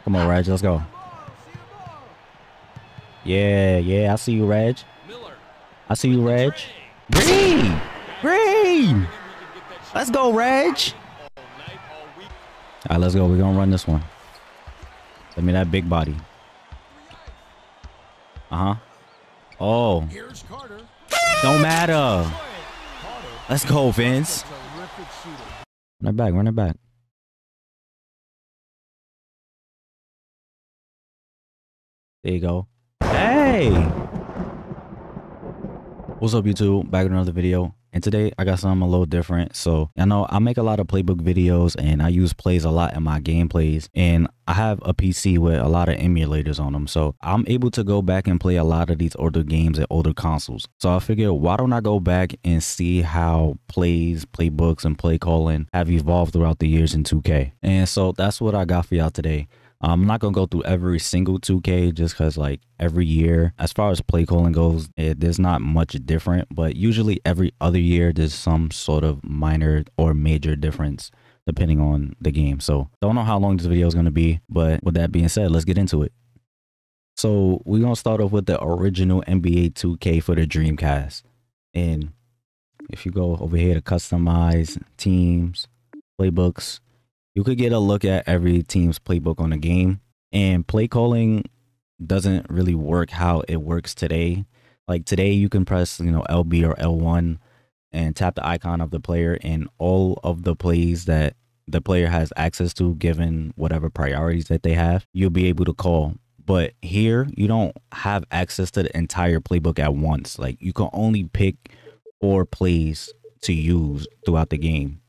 Come on, Reg. Let's go. Yeah, yeah. I see you, Reg. I see you, Reg. Green! Green! Let's go, Reg. All right, let's go. We're going to run this one. Send me that big body. Uh-huh. Oh. Don't matter. Let's go, Vince. Run it back. Run it back. There you go. Hey! What's up, YouTube? Back with another video. And today I got something a little different. So I know I make a lot of playbook videos and I use plays a lot in my gameplays, and I have a PC with a lot of emulators on them, so I'm able to go back and play a lot of these older games at older consoles. So I figured, why don't I go back and see how plays, playbooks, and play calling have evolved throughout the years in 2K. And so that's what I got for y'all today. I'm not going to go through every single 2K just because, like, every year, as far as play calling goes, there's not much different. But usually every other year, there's some sort of minor or major difference depending on the game. So don't know how long this video is going to be. But with that being said, let's get into it. So we're going to start off with the original NBA 2K for the Dreamcast. And if you go over here to customize teams, playbooks, you could get a look at every team's playbook on the game. And play calling doesn't really work how it works today. Like today, you can press, LB or L1 and tap the icon of the player, and all of the plays that the player has access to, given whatever priorities that they have, you'll be able to call. But here, you don't have access to the entire playbook at once. Like, you can only pick 4 plays to use throughout the game.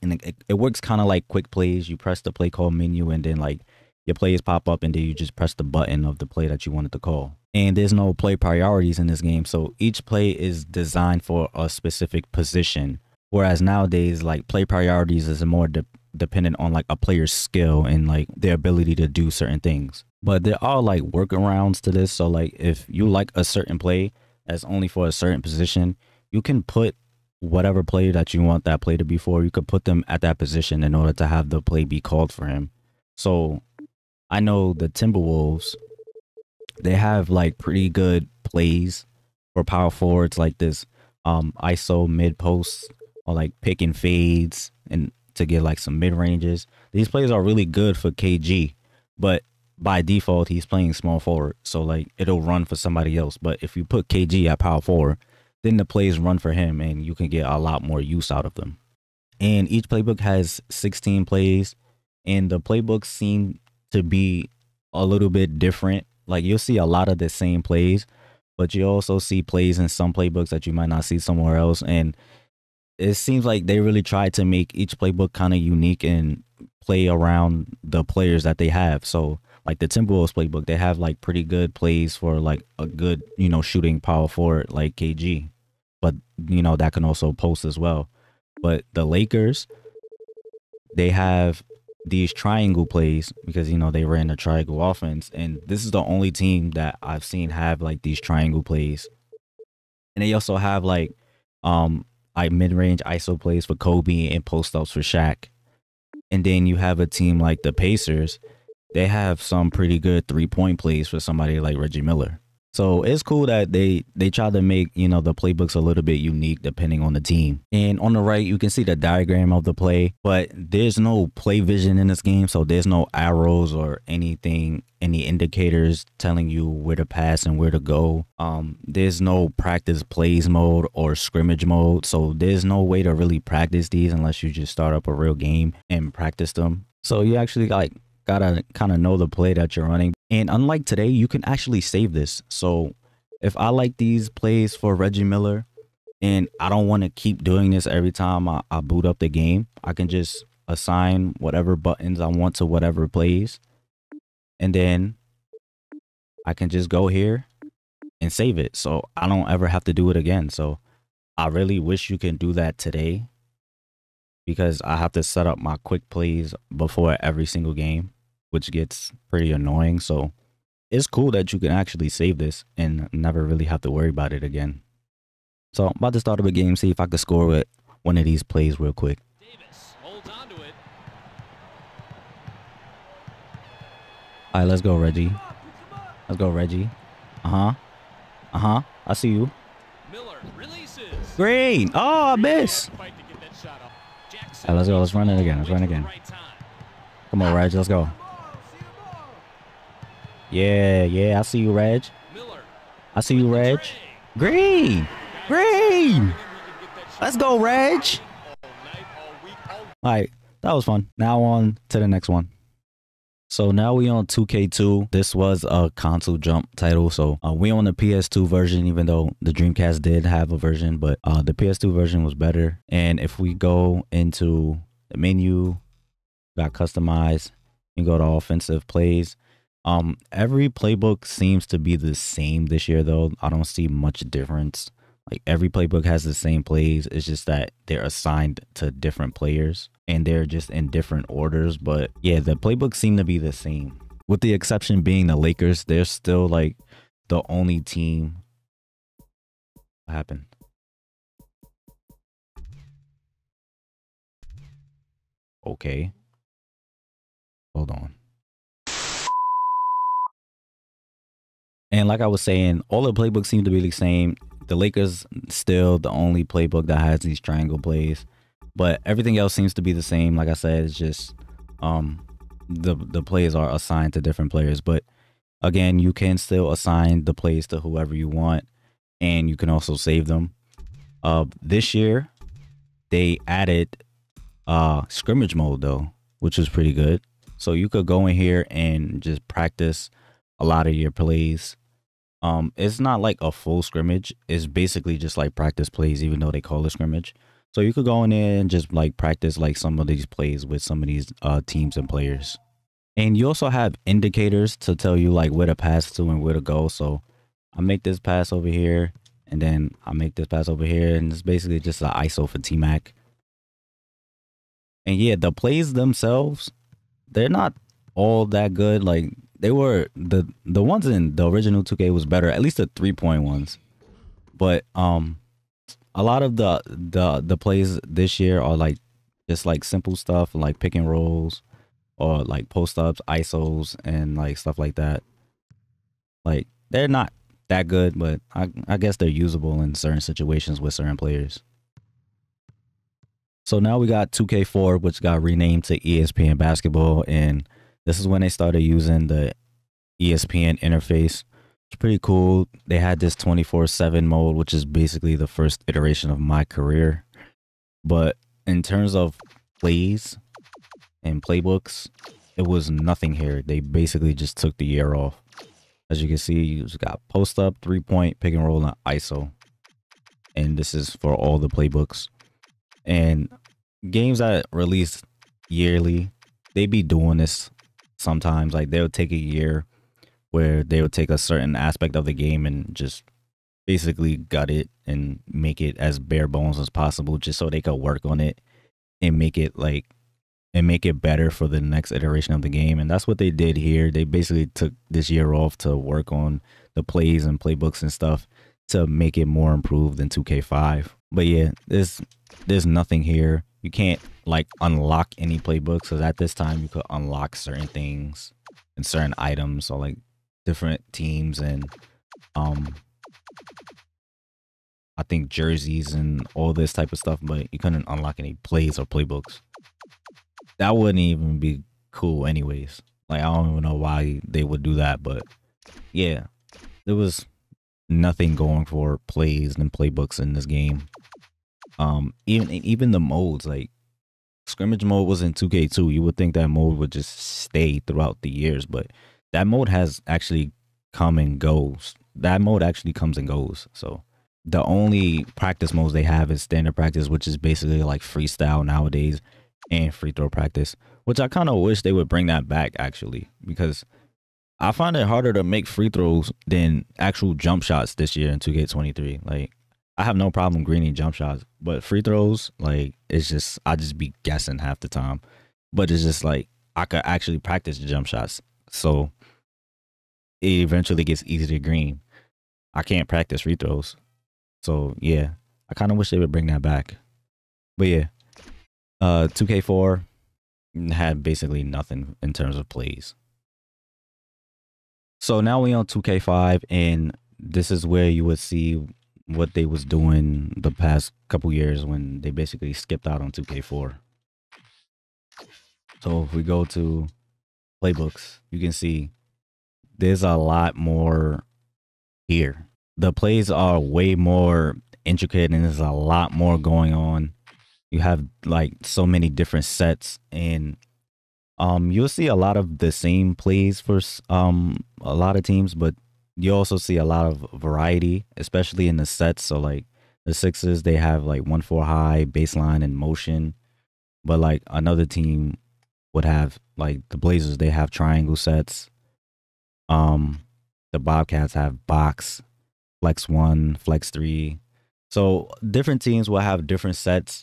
And it works kind of like quick plays. You press the play call menu and then like your plays pop up, and then you just press the button of the play that you wanted to call. And there's no play priorities in this game. So each play is designed for a specific position. Whereas nowadays, like, play priorities is more dependent on like a player's skill and like their ability to do certain things. But there are like workarounds to this. So like if you like a certain play that's only for a certain position, you can put whatever player that you want that play to be for, you could put them at that position in order to have the play be called for him. So I know the Timberwolves, they have like pretty good plays for power forwards, like this ISO mid post, or like pick and fades, and to get like some mid ranges. These plays are really good for KG, but by default he's playing small forward, so like it'll run for somebody else. But if you put KG at power forward, then the plays run for him and you can get a lot more use out of them. And each playbook has 16 plays, and the playbooks seem to be a little bit different. Like, you'll see a lot of the same plays, but you also see plays in some playbooks that you might not see somewhere else. And it seems like they really try to make each playbook kind of unique and play around the players that they have. So like the Timberwolves playbook, they have like pretty good plays for like a good, shooting power forward like KG. But, that can also post as well. But the Lakers, they have these triangle plays because, they ran a triangle offense. And this is the only team that I've seen have like these triangle plays. And they also have like mid-range ISO plays for Kobe and post-ups for Shaq. And then you have a team like the Pacers. They have some pretty good 3-point plays for somebody like Reggie Miller. So it's cool that they try to make, the playbooks a little bit unique depending on the team. And on the right, you can see the diagram of the play, but there's no play vision in this game. So there's no arrows or anything, any indicators telling you where to pass and where to go. There's no practice plays mode or scrimmage mode. So there's no way to really practice these unless you just start up a real game and practice them. So you actually gotta kind of know the play that you're running. And unlike today, you can actually save this. So if I like these plays for Reggie Miller and I don't want to keep doing this every time I boot up the game, I can just assign whatever buttons I want to whatever plays, and then I can just go here and save it, so I don't ever have to do it again. So I really wish you can do that today, because I have to set up my quick plays before every single game, which gets pretty annoying. So it's cool that you can actually save this and never really have to worry about it again. So I'm about to start up a game, see if I can score with one of these plays real quick. Davis holds on to it. All right, let's go, Reggie. Let's go, Reggie. Uh-huh. Uh-huh. I see you. Green. Oh, I missed. All right, let's go. Let's run it again. Let's run it again. Come on, Reg. Let's go. Yeah, yeah. I see you, Reg. I see you, Reg. Green. Green. Let's go, Reg. All right. That was fun. Now on to the next one. So now we on 2K2. This was a console jump title. So we on the PS2 version, even though the Dreamcast did have a version, but the PS2 version was better. And if we go into the menu, got customized, you go to offensive plays. Every playbook seems to be the same this year though. I don't see much difference. Like every playbook has the same plays. It's just that they're assigned to different players and they're just in different orders. But yeah, the playbooks seem to be the same. With the exception being the Lakers, they're still like the only team. What happened? Okay. Hold on. And like I was saying, all the playbooks seem to be the same. The Lakers still the only playbook that has these triangle plays, but everything else seems to be the same. Like I said, it's just the plays are assigned to different players. But again, you can still assign the plays to whoever you want, and you can also save them. This year they added scrimmage mode though, which is pretty good. So you could go in here and just practice a lot of your plays. It's not like a full scrimmage. It's basically just like practice plays, even though they call it scrimmage. So you could go in there and just like practice like some of these plays with some of these teams and players. And you also have indicators to tell you like where to pass to and where to go. So I make this pass over here, and then I make this pass over here, and it's basically just an ISO for T-Mac. And yeah, the plays themselves, they're not all that good. Like they were the ones in the original 2K was better, at least the 3-point ones. But a lot of the plays this year are like just like simple stuff like pick and rolls or like post ups, ISOs, and like stuff like that. Like they're not that good, but I guess they're usable in certain situations with certain players. So now we got 2K4, which got renamed to ESPN Basketball, and this is when they started using the ESPN interface. It's pretty cool. They had this 24/7 mode, which is basically the first iteration of my career. But in terms of plays and playbooks, it was nothing here. They basically just took the year off. As you can see, you just got post up, 3-point, pick and roll, and ISO. And this is for all the playbooks. And games that release yearly, they be doing this sometimes. Like they'll take a year where they would take a certain aspect of the game and just basically gut it and make it as bare bones as possible, just so they could work on it and make it better for the next iteration of the game. And that's what they did here. They basically took this year off to work on the plays and playbooks and stuff to make it more improved than 2K5. But yeah, there's nothing here. You can't like unlock any playbooks, because at this time you could unlock certain things and certain items, or like different teams and I think jerseys and all this type of stuff, but you couldn't unlock any plays or playbooks. That wouldn't even be cool anyways. Like I don't even know why they would do that, but yeah, there was nothing going for plays and playbooks in this game. Even the modes, like scrimmage mode was in 2K2. You would think that mode would just stay throughout the years, but that mode has actually come and goes. That mode actually comes and goes. So the only practice modes they have is standard practice, which is basically like freestyle nowadays, and free throw practice, which I kind of wish they would bring that back actually, because I find it harder to make free throws than actual jump shots this year in 2K23. Like I have no problem greening jump shots, but free throws, like it's just, I just be guessing half the time. But it's just like I could actually practice the jump shots, so it eventually gets easy to green. I can't practice free throws, so yeah, I kind of wish they would bring that back. But yeah, 2K4 had basically nothing in terms of plays. So now we on 2K5, and this is where you would see what they was doing the past couple years when they basically skipped out on 2K4. So if we go to Playbooks, you can see there's a lot more here. The plays are way more intricate and there's a lot more going on. You have like so many different sets, and you'll see a lot of the same plays for a lot of teams, but you also see a lot of variety, especially in the sets. So like the Sixers, they have like 1-4 high, baseline, and motion. But like another team would have, like the Blazers, they have triangle sets. The Bobcats have box, flex 1, flex 3. So different teams will have different sets.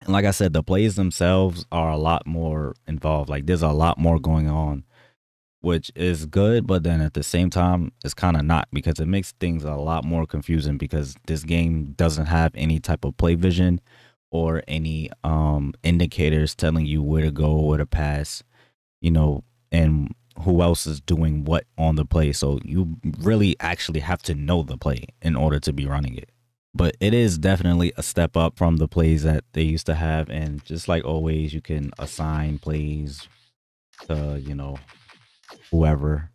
And like I said, the plays themselves are a lot more involved. Like there's a lot more going on, which is good, but then at the same time, it's kind of not, because it makes things a lot more confusing, because this game doesn't have any type of play vision or any indicators telling you where to go, where to pass, you know, and who else is doing what on the play. So you really actually have to know the play in order to be running it. But it is definitely a step up from the plays that they used to have. And just like always, you can assign plays to, you know, whoever,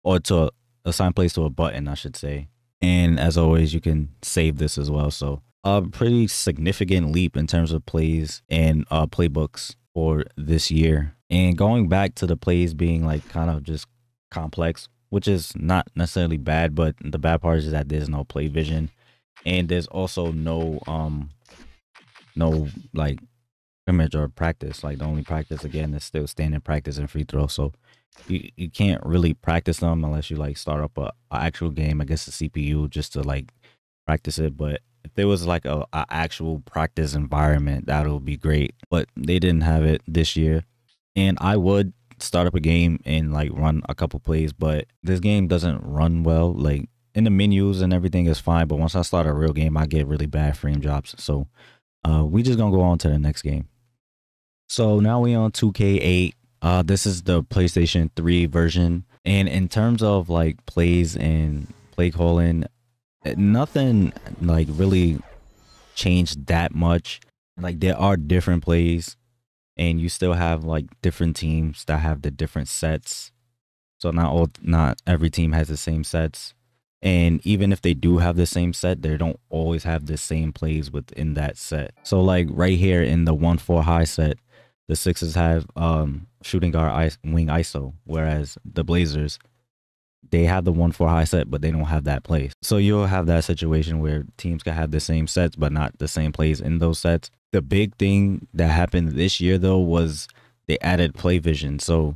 or to assign plays to a button, I should say. And as always, you can save this as well. So a pretty significant leap in terms of plays and playbooks for this year. And going back to the plays being like kind of just complex, which is not necessarily bad, but the bad part is that there's no play vision, and there's also no like scrimmage or practice. Like the only practice again is still standing practice and free throw. So you can't really practice them unless you like start up a actual game against the CPU just to like practice it. But if there was like a actual practice environment, that would be great. But they didn't have it this year. And I would start up a game and like run a couple plays, but this game doesn't run well. Like in the menus and everything is fine, but once I start a real game, I get really bad frame drops. So we just gonna go on to the next game. So now we on 2K8. This is the PlayStation 3 version, and in terms of like plays and play calling, nothing like really changed that much. Like there are different plays, and you still have like different teams that have the different sets. So not every team has the same sets. And even if they do have the same set, they don't always have the same plays within that set. So like right here in the 1-4 high set, the Sixers have shooting guard wing ISO, whereas the Blazers, they have the 1-4 high set, but they don't have that play. So you'll have that situation where teams can have the same sets, but not the same plays in those sets. The big thing that happened this year, though, was they added play vision. So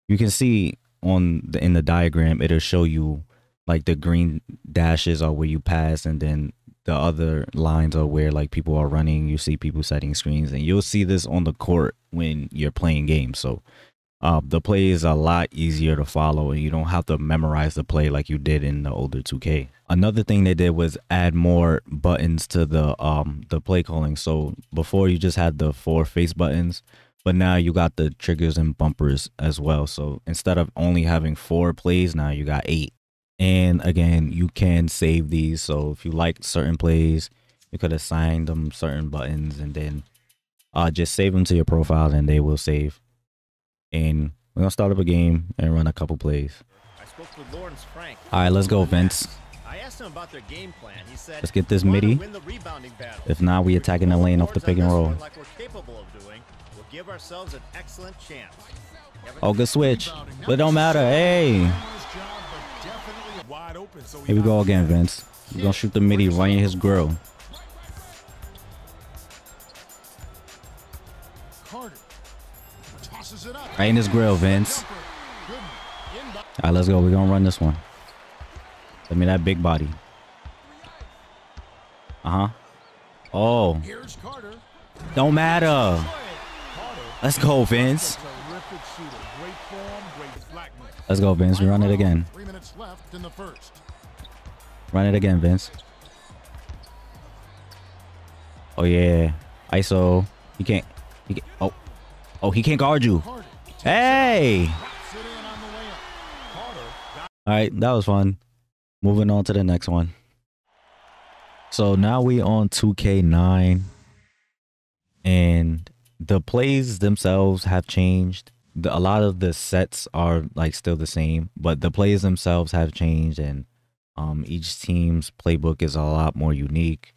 you can see in the diagram, it'll show you like the green dashes are where you pass, and then the other lines are where like people are running. You see people setting screens, and you'll see this on the court when you're playing games. So the play is a lot easier to follow, and you don't have to memorize the play like you did in the older 2K. Another thing they did was add more buttons to the play calling. So before you just had the 4 face buttons, but now you got the triggers and bumpers as well. So instead of only having 4 plays, now you got 8. And again, you can save these. So if you like certain plays, you could assign them certain buttons and then just save them to your profile, and they will save. And we're gonna start up a game and run a couple plays. All right, let's go, Vince. I asked him about their game plan. He said, let's get this midi. If not, we attacking the lane off the pick and roll. Like we're capable of doing, we'll give ourselves an excellent chance. Oh, good switch. But it don't matter. Hey. Here we go again, Vince. We're gonna shoot the midi right in his grill. Right in his grill, Vince. All right, let's go. We're gonna run this one. Let me that big body. Oh. Don't matter. Let's go, Vince. Let's go, Vince. We run it again. 3 minutes left in the first. Run it again, Vince. Oh yeah. ISO. He can't. Oh, he can't guard you. Hey. All right, that was fun. Moving on to the next one. So now we on 2K9, and the plays themselves have changed. A lot of the sets are like still the same, but the plays themselves have changed, and each team's playbook is a lot more unique.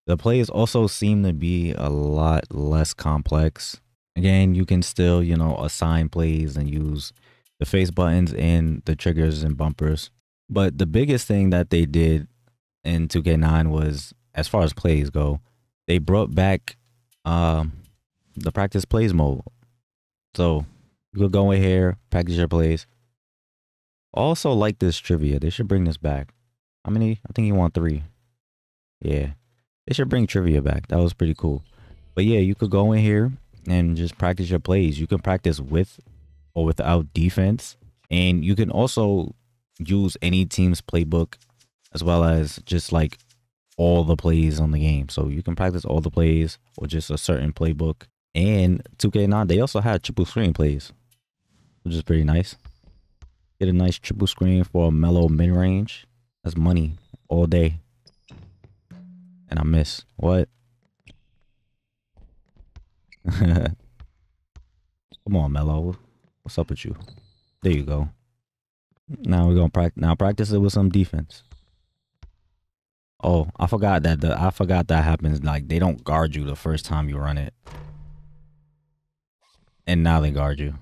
The plays also seem to be a lot less complex. Again, you can still, assign plays and use the face buttons and the triggers and bumpers. But the biggest thing that they did in 2K9 was, as far as plays go, they brought back the practice plays mode. So you could go in here, practice your plays. Also, like this trivia, they should bring this back. How many? I think you want 3. Yeah, they should bring trivia back. That was pretty cool. But yeah, you could go in here and just practice your plays. You can practice with or without defense, and you can also use any team's playbook as well as just like all the plays on the game. So you can practice all the plays or just a certain playbook. And 2K9, they also had triple screen plays, which is pretty nice. Get a nice triple screen for a mellow mid range. That's money all day. And I miss what? Come on, mellow. What's up with you? There you go. Now we're gonna practice it with some defense. Oh, I forgot that happens. Like, they don't guard you the first time you run it, and now they guard you.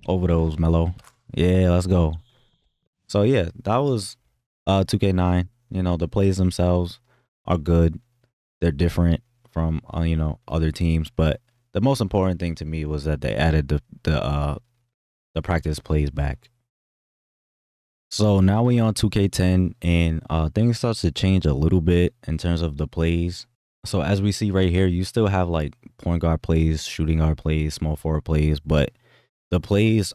Over those, mellow. Yeah, let's go. So yeah, that was 2K9. The plays themselves are good. They're different from other teams, but the most important thing to me was that they added the practice plays back. So now we on 2K10, and things starts to change a little bit in terms of the plays. So as we see right here, you still have like point guard plays, shooting guard plays, small forward plays, but the plays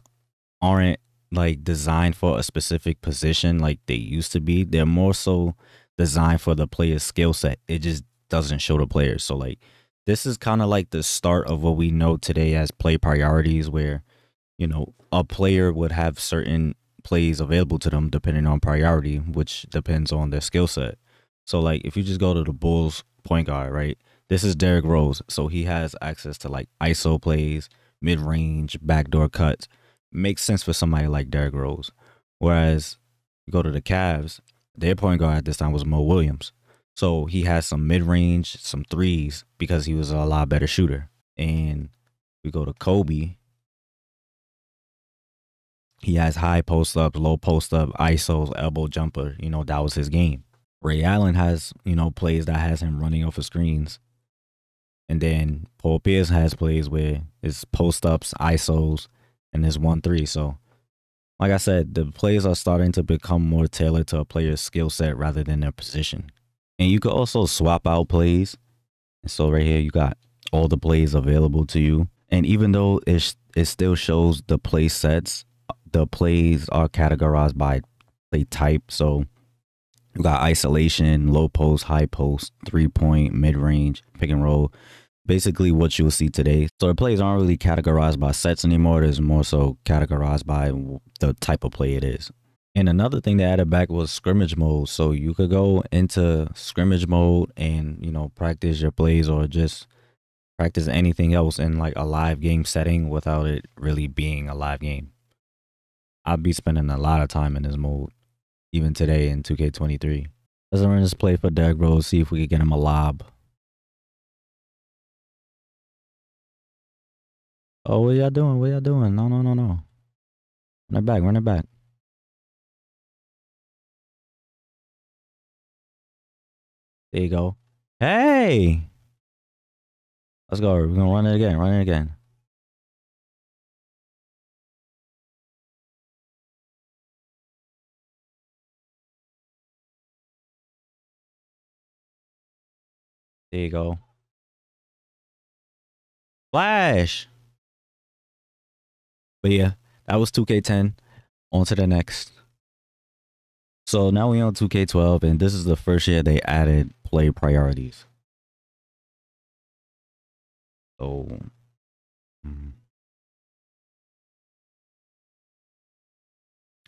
aren't like designed for a specific position like they used to be. They're more so designed for the player's skill set. It just doesn't show the players. So like, this is kind of like the start of what we know today as play priorities, where a player would have certain plays available to them depending on priority, which depends on their skill set. So like, if you just go to the Bulls point guard, right? This is Derrick Rose. So he has access to like ISO plays, mid-range, backdoor cuts. Makes sense for somebody like Derrick Rose. Whereas you go to the Cavs, their point guard at this time was Mo Williams. So he has some mid-range, some threes, because he was a lot better shooter. And we go to Kobe. He has high post up, low post up, ISOs, elbow jumper. That was his game. Ray Allen has, plays that has him running off of screens. And then Paul Pierce has plays where it's post ups, ISOs, and there's 1-3. So, like I said, the plays are starting to become more tailored to a player's skill set rather than their position. And you could also swap out plays. And so right here, you got all the plays available to you. And even though it still shows the play sets, the plays are categorized by play type. So you got isolation, low post, high post, 3-point, mid-range, pick and roll. Basically what you'll see today. So the plays aren't really categorized by sets anymore. It's more so categorized by the type of play it is. And another thing they added back was scrimmage mode. So you could go into scrimmage mode and, practice your plays or just practice anything else in like a live game setting without it really being a live game. I'd be spending a lot of time in this mode, even today in 2K23. Let's run this play for Derrick Rose, see if we can get him a lob. Oh, what y'all doing? What y'all doing? No, no, no, no. Run it back, run it back. There you go. Hey! Let's go. We're going to run it again, run it again. There you go. Flash! But yeah, that was 2K10. On to the next. So now we on 2K12, and this is the first year they added play priorities. So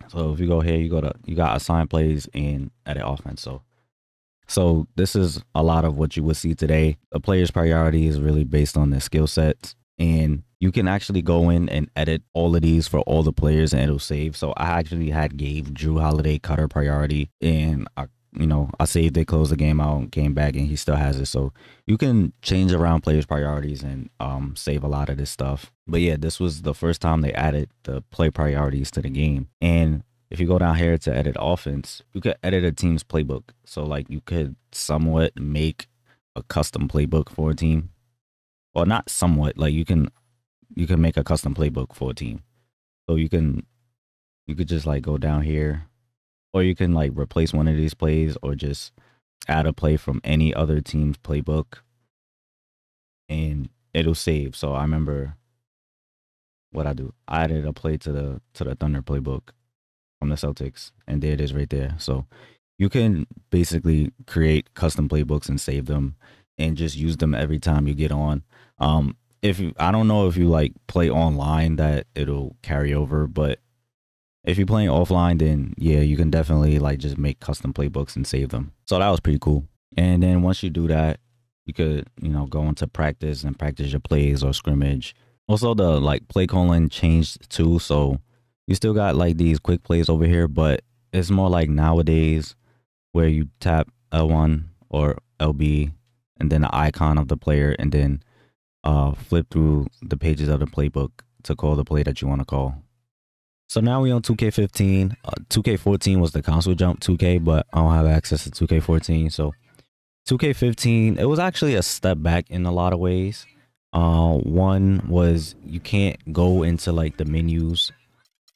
So if you go here, you got assign plays and edit offense. So this is a lot of what you would see today. A player's priority is really based on their skill sets, and you can actually go in and edit all of these for all the players and it'll save. So I actually gave Drew Holiday cutter priority, and I saved it, closed the game out, came back, and he still has it. So you can change around players' priorities and save a lot of this stuff. But yeah, this was the first time they added the play priorities to the game. And if you go down here to edit offense, you could edit a team's playbook. So like you could somewhat make a custom playbook for a team. Or not somewhat, like you can make a custom playbook for a team. So you could just like go down here, or you can like replace one of these plays or just add a play from any other team's playbook and it'll save. So I remember what I added a play to the Thunder playbook from the Celtics, and there it is right there. So you can basically create custom playbooks and save them and just use them every time you get on. I don't know if you like play online that it'll carry over, but if you're playing offline, then yeah, you can definitely like just make custom playbooks and save them. So that was pretty cool. And then once you do that, you could, go into practice and practice your plays or scrimmage. Also, the like play calling changed too. So you still got like these quick plays over here, but it's more like nowadays where you tap L1 or LB and then the icon of the player and then flip through the pages of the playbook to call the play that you want to call. So now we on 2K15. 2K14 was the console jump 2K, but I don't have access to 2K14. So 2K15, it was actually a step back in a lot of ways. One was you can't go into like the menus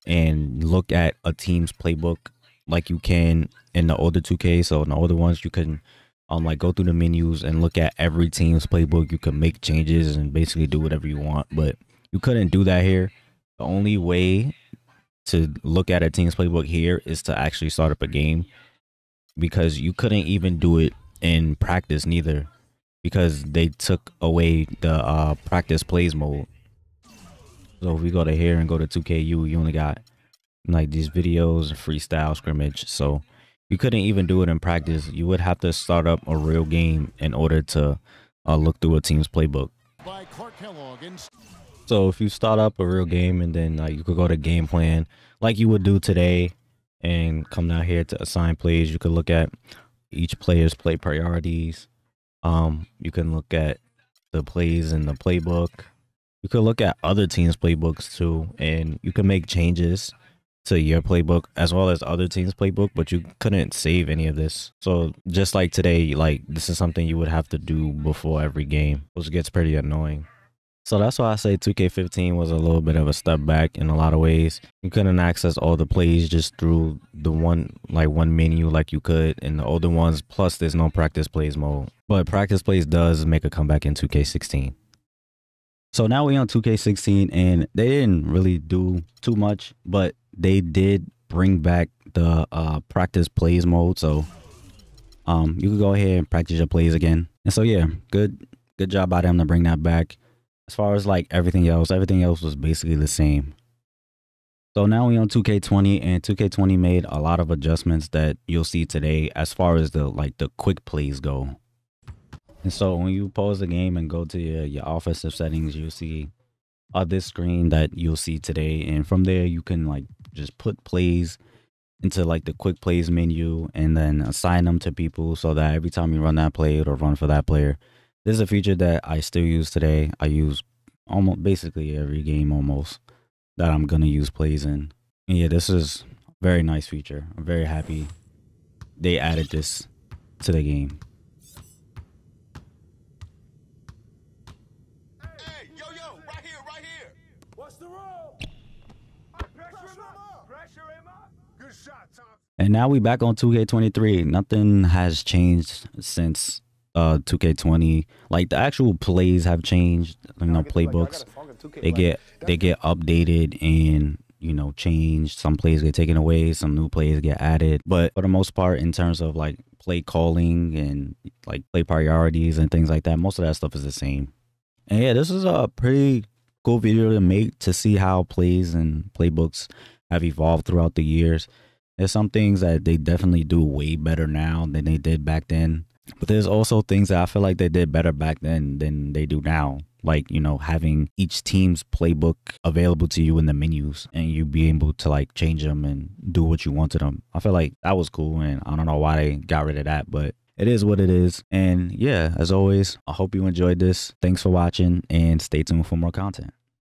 and look at a team's playbook like you can in the older 2K. So in the older ones, you can like go through the menus and look at every team's playbook. You can make changes and basically do whatever you want, but you couldn't do that here. The only way to look at a team's playbook here is to actually start up a game, because you couldn't even do it in practice neither, because they took away the practice plays mode. So if we go to here and go to 2KU, you only got like these videos and freestyle scrimmage. So you couldn't even do it in practice. You would have to start up a real game in order to look through a team's playbook. So if you start up a real game and then you could go to game plan like you would do today and come down here to assign plays, you could look at each player's play priorities. You can look at the plays in the playbook. You could look at other teams' playbooks too, and you can make changes to your playbook as well as other teams' playbook, but you couldn't save any of this. So just like today, like this is something you would have to do before every game, which gets pretty annoying. So that's why I say 2K15 was a little bit of a step back in a lot of ways. You couldn't access all the plays just through the one menu like you could in the older ones. Plus, there's no practice plays mode. But practice plays does make a comeback in 2K16. So now we're on 2K16, and they didn't really do too much, but they did bring back the practice plays mode. So you can go ahead and practice your plays again. And so yeah, good job by them to bring that back. As far as like everything else was basically the same. So now we on 2K20, and 2K20 made a lot of adjustments that you'll see today as far as the quick plays go. And so when you pause the game and go to your offensive settings, you'll see this screen that you'll see today, and from there you can like just put plays into like the quick plays menu and then assign them to people so that every time you run that play, it'll run for that player. This is a feature that I still use today. I use almost basically every game almost that I'm gonna use plays in. And yeah, this is a very nice feature. I'm very happy they added this to the game. Hey, yo, right here. What's the roll? Pressure him up. Good shot, Tom. And now we back on 2K23. Nothing has changed since 2K20. Like the actual plays have changed, playbooks. They get updated and changed. Some plays get taken away, some new plays get added. But for the most part, in terms of like play calling and like play priorities and things like that, most of that stuff is the same. And yeah, this is a pretty cool video to make to see how plays and playbooks have evolved throughout the years. There's some things that they definitely do way better now than they did back then. But there's also things that I feel like they did better back then than they do now. Like, you know, having each team's playbook available to you in the menus and you be able to like change them and do what you want to them. I feel like that was cool, and I don't know why they got rid of that, but it is what it is. And yeah, as always, I hope you enjoyed this. Thanks for watching and stay tuned for more content.